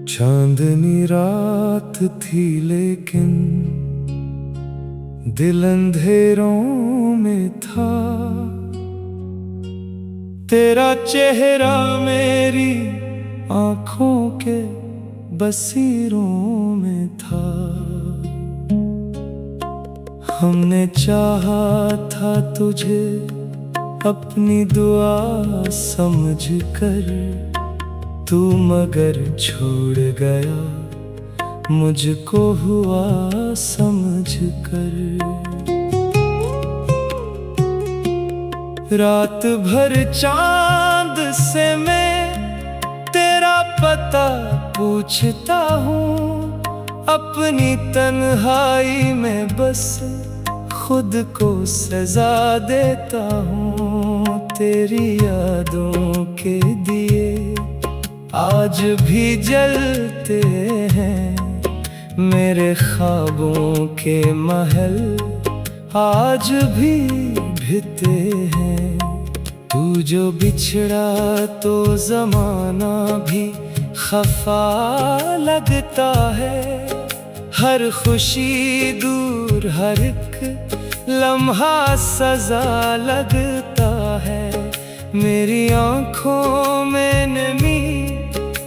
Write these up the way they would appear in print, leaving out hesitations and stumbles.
चांदनी रात थी लेकिन दिल अंधेरों में था। तेरा चेहरा मेरी आंखों के बसीरों में था। हमने चाहा था तुझे अपनी दुआ समझकर, तू मगर छोड़ गया मुझको हुआ समझकर। रात भर चांद से मैं तेरा पता पूछता हूँ, अपनी तन्हाई में बस खुद को सजा देता हूँ। तेरी यादों के दिए आज भी जलते हैं, मेरे ख्वाबों के महल आज भी भिते हैं। तू जो बिछड़ा तो ज़माना भी खफा लगता है, हर खुशी दूर हर एक लम्हा सजा लगता है। मेरी आँखों में नमी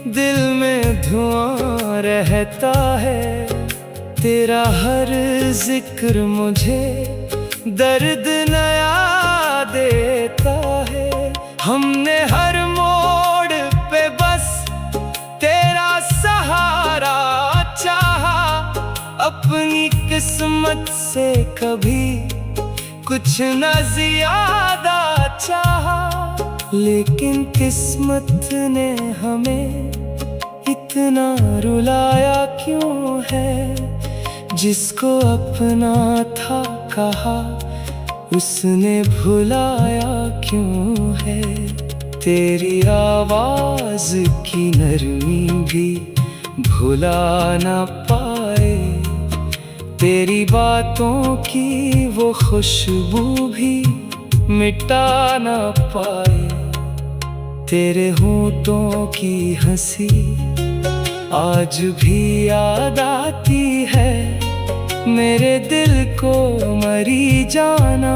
दिल में धुआं रहता है, तेरा हर जिक्र मुझे दर्द नया देता है। हमने हर मोड़ पे बस तेरा सहारा चाहा, अपनी किस्मत से कभी कुछ न ज्यादा चाहा। लेकिन किस्मत ने हमें इतना रुलाया क्यों है, जिसको अपना था कहा उसने भुलाया क्यों है। तेरी आवाज की नरमी भी भुला ना पाए, तेरी बातों की वो खुशबू भी मिटा ना पाए। तेरे होठों की हंसी आज भी याद आती है, मेरे दिल को मरी जाना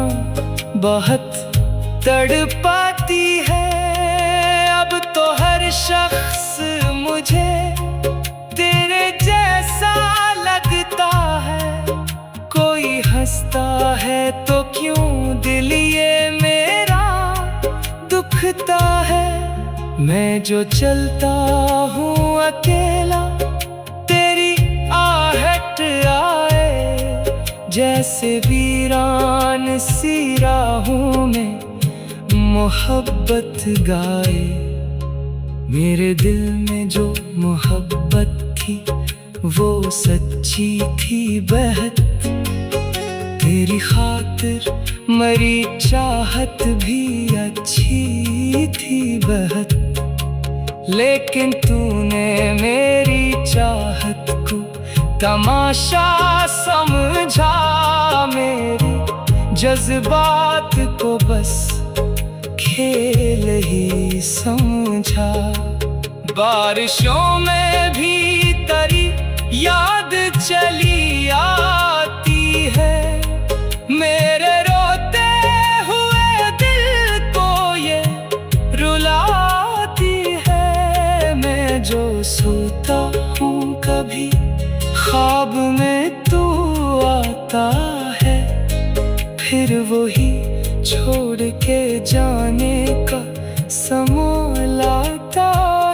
बहुत तड़पाती है। अब तो हर शख्स मुझे तेरे जैसा लगता है, कोई हंसता है तो क्यों दिल ये मेरा दुखता है। मैं जो चलता हूँ अकेला तेरी आहट आए, जैसे वीरान सी राहों में मोहब्बत गाए। मेरे दिल में जो मोहब्बत थी वो सच्ची थी बेहद, तेरी खातिर मरी चाहत भी अच्छी थी बेहद। लेकिन तूने मेरी चाहत को तमाशा समझा, मेरे जज्बात को बस खेल ही समझा। बारिशों में भी तेरी याद चली आती है, मेरे रोते हुए दिल को ये रुलाती है। मैं जो सोता हूँ कभी ख्वाब में तू आता है, फिर वही छोड़ के जाने का समा लाता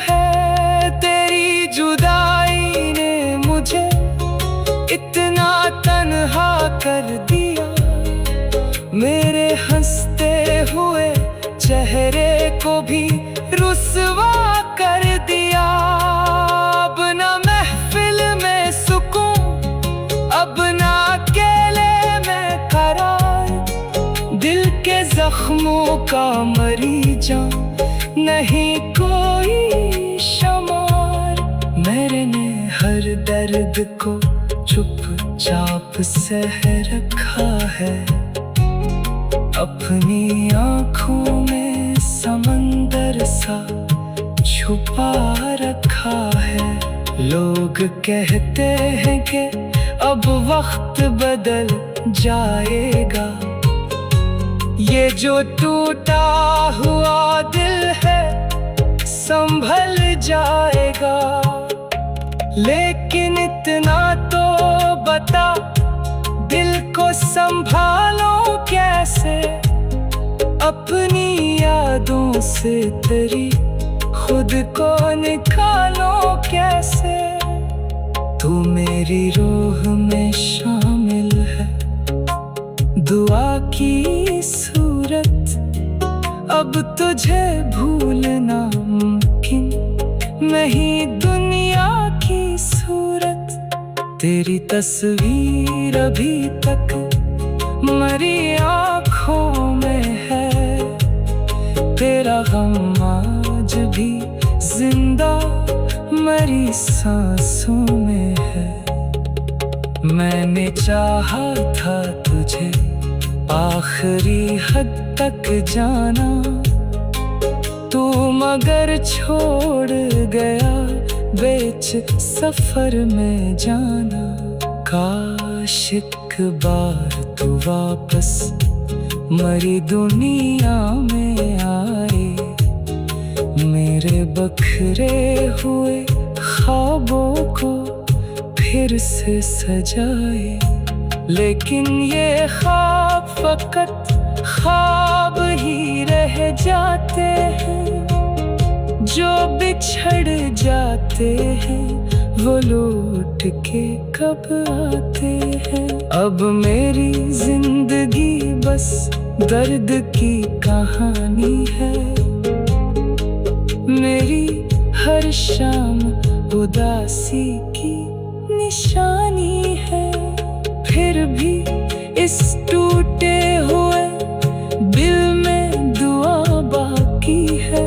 है। तेरी जुदाई ने मुझे इतना तन्हा कर दिया, मेरे हंसते हुए चेहरे को भी रुस्वा कर दिया। अब ना महफिल में सुकून, अब ना अकेले में करार, दिल के जख्मों का मरीजा नहीं कोई शमार। मैंने हर दर्द को चुपचाप सह रखा है, अपनी आँखों में समंदर सा छुपा रखा है। लोग कहते हैं कि अब वक्त बदल जाएगा, ये जो टूटा हुआ दिल है संभल जाएगा। लेकिन इतना तो बता, दिल को संभालो कैसे, अपनी यादों से तेरी खुद को निकालो कैसे। तू मेरी रूह में शामिल है, दुआ की सूरत, अब तुझे भूलना मुमकिन नहीं दुनिया की सूरत। तेरी तस्वीर अभी तक मरी आँखों में है, तेरा गम आज भी जिंदा मरी सांसों में है। मैंने चाहा था तुझे आखिरी हद तक जाना, तू मगर छोड़ गया बीच सफर में जाना। काश एक बार तू वापस मरी दुनिया में आए, मेरे बखरे हुए ख्वाबों को फिर से सजाए। लेकिन ये ख्वाब फकत ख्वाब ही रह जाते हैं, जो बिछड़ जाते हैं वो लौट के कब आते हैं। अब मेरी जिंदगी बस दर्द की कहानी है, मेरी हर शाम उदासी की निशानी है। फिर भी इस टूटे हुए दिल में दुआ बाकी है,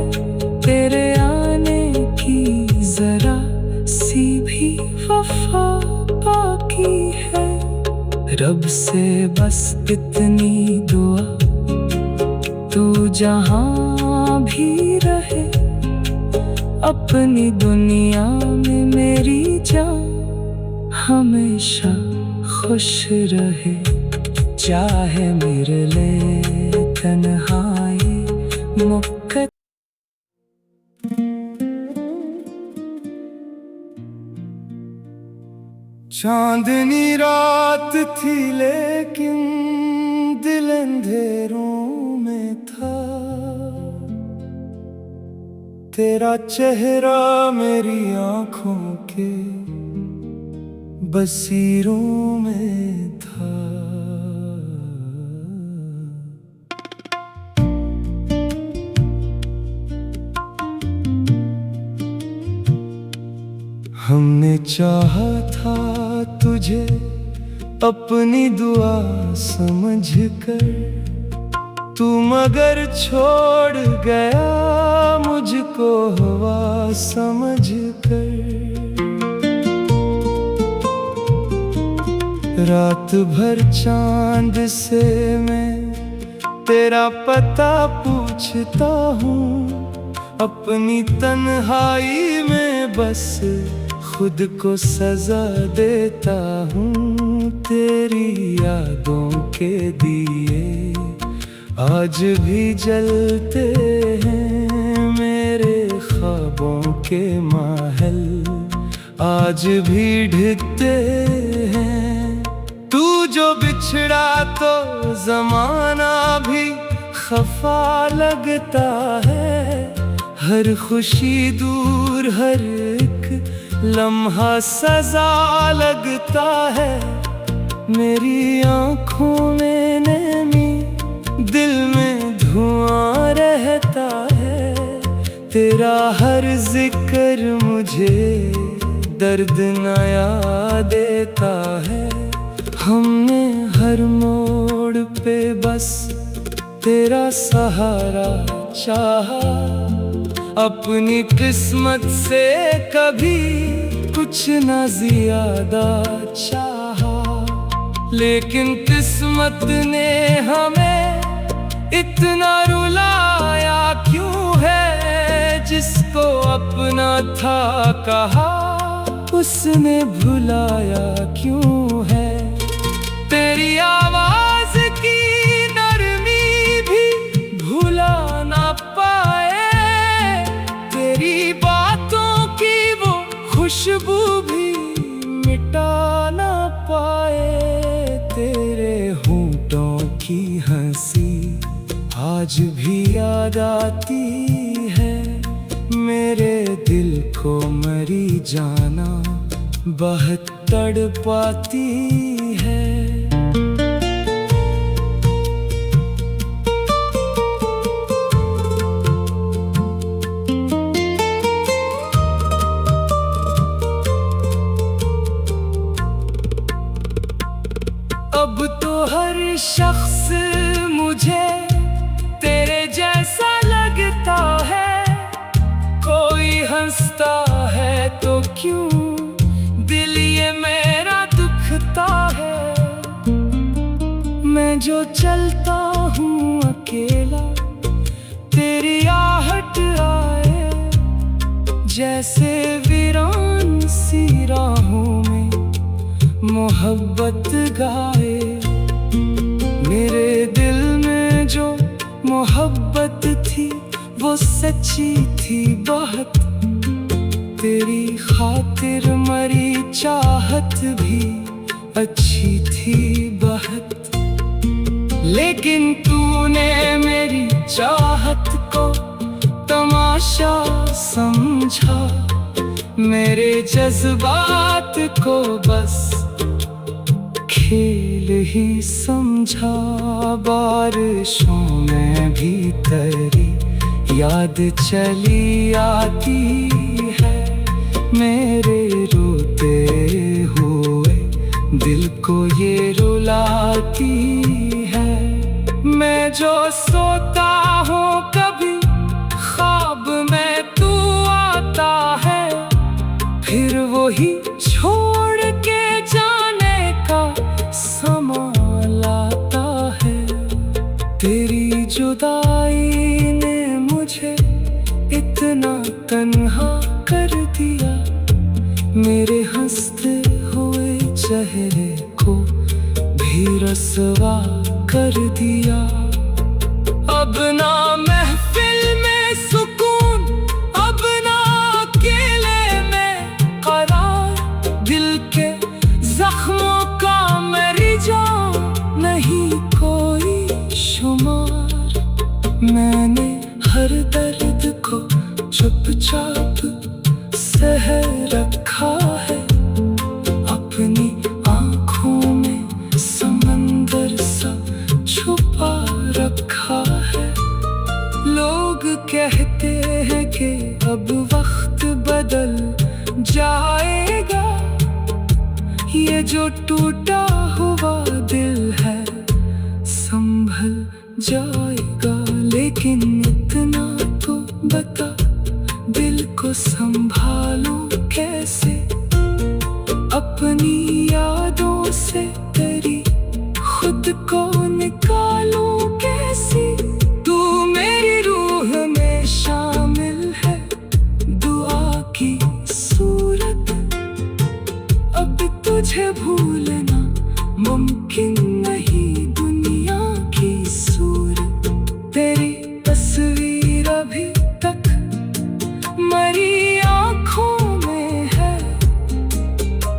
तेरे आने की जरा सी भी वफा बाकी है। रब से बस इतनी दुआ, तू जहां भी रहे, अपनी दुनिया में मेरी जान हमेशा खुश रहे। चाहे मेरे लिए तन्हाई मुक्कत, चांदनी रात थी लेकिन दिल अंधेरों में था, तेरा चेहरा मेरी आँखों के बसीरों में था। हमने चाहा था तुझे अपनी दुआ समझकर, तू मगर छोड़ गया मुझको हवा समझकर। रात भर चांद से मैं तेरा पता पूछता हूँ, अपनी तन्हाई में बस खुद को सजा देता हूँ। तेरी यादों के दिए आज भी जलते हैं, मेरे ख्वाबों के महल आज भी ढकते हैं। तू जो बिछड़ा तो जमाना भी खफा लगता है, हर खुशी दूर हर एक लम्हा सजा लगता है। मेरी आँखों में नमी दिल में धुआं रहता है, तेरा हर जिक्र मुझे दर्द नया देता है। हमने हर मोड़ पे बस तेरा सहारा चाहा, अपनी किस्मत से कभी कुछ न ज्यादा चाहा। लेकिन किस्मत ने हमें इतना रुलाया क्यों है। जिसको अपना था कहा उसने भुलाया क्यों है। तेरी आवाज की नरमी भी भुला ना पाए, तेरी बातों की वो खुशबू भी मिटा ना पाए। तेरे होंठों की हंसी आज भी याद आती है, मेरे दिल को मरी जाना बहुत तड़पाती है। अब तो हर शख्स मुझे तेरे जैसा लगता है। कोई हंसता है तो क्यों दिल ये मेरा दुखता है। मैं जो चलता हूँ अकेला तेरी आहट आए, जैसे वीरान सी राहों में मोहब्बत गाए। मेरे दिल में जो मोहब्बत थी वो सच्ची थी बहुत, तेरी खातिर मरी चाहत भी अच्छी थी बहुत। लेकिन तूने मेरी चाहत को तमाशा समझा, मेरे जज्बात को बस खेल ही समझा। बारिशों में भी तेरी याद चली आती है, मेरे रोते हुए दिल को ये रुलाती है। मैं जो सोता हूँ कभी ख्वाब में तू आता है, फिर वही छोड़ के जाने का समा लाता है। तेरी जुदाई ने मुझे इतना तन्हा कर दिया, मेरे हंसते हुए चेहरे को भी रसवा कर दिया। अब ना महफिल में सुकून, अब ना अकेले में करार, दिल के जख्मों का मेरी जान नहीं कोई शुमार। मैंने हर दर्द को चुपचाप सह रखा है, अपनी आँखों में समंदर सा छुपा रखा है। लोग कहते हैं कि अब वक्त बदल जाएगा, ये जो टूटा हुआ दिल है संभल जाएगा। लेकिन इतना तो बता, दिल को संभालूं कैसे, अपनी यादों से तेरी खुद को निकालूं कैसे। तू मेरी रूह में शामिल है, दुआ की सूरत, अब तुझे भूलना मुमकिन नहीं दुनिया की सूरत। तेरी तस्वीर अभी तक मरी आँखों में है,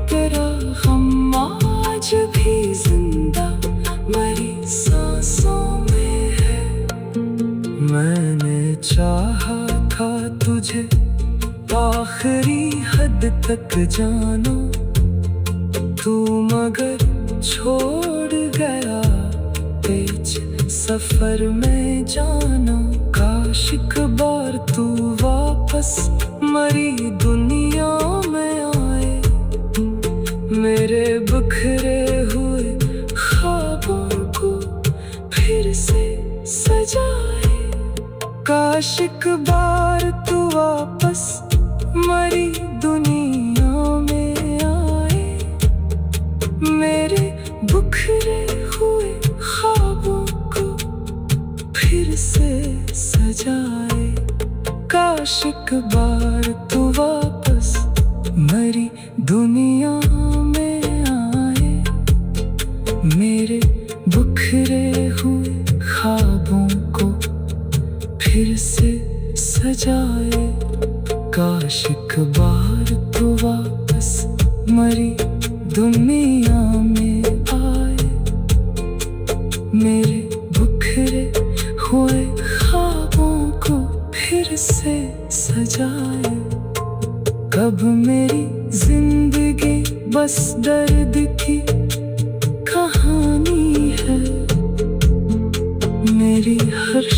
तेरा गम आज भी जिंदा मरी सांसों में है। मैंने चाहा था तुझे आखिरी हद तक जानो, तू मगर छोड़ गया तेज सफर में जाना। काश एक बार तू वापस मरी दुनिया में आए, मेरे बिखरे हुए ख्वाबों को फिर से सजाए। काश एक बार तू वापस मरी दुनिया में आए, मेरे बुख काश एक बार तू वापस मेरी दुनिया में आए, मेरे बिखरे हुए ख्वाबों को फिर से सजाए। काश एक बार तू वापस मेरी दुनिया में आए, मेरे बिखरे हुए ख्वाबों को फिर से सजाए। कब मेरी जिंदगी बस दर्द की कहानी है, मेरी हर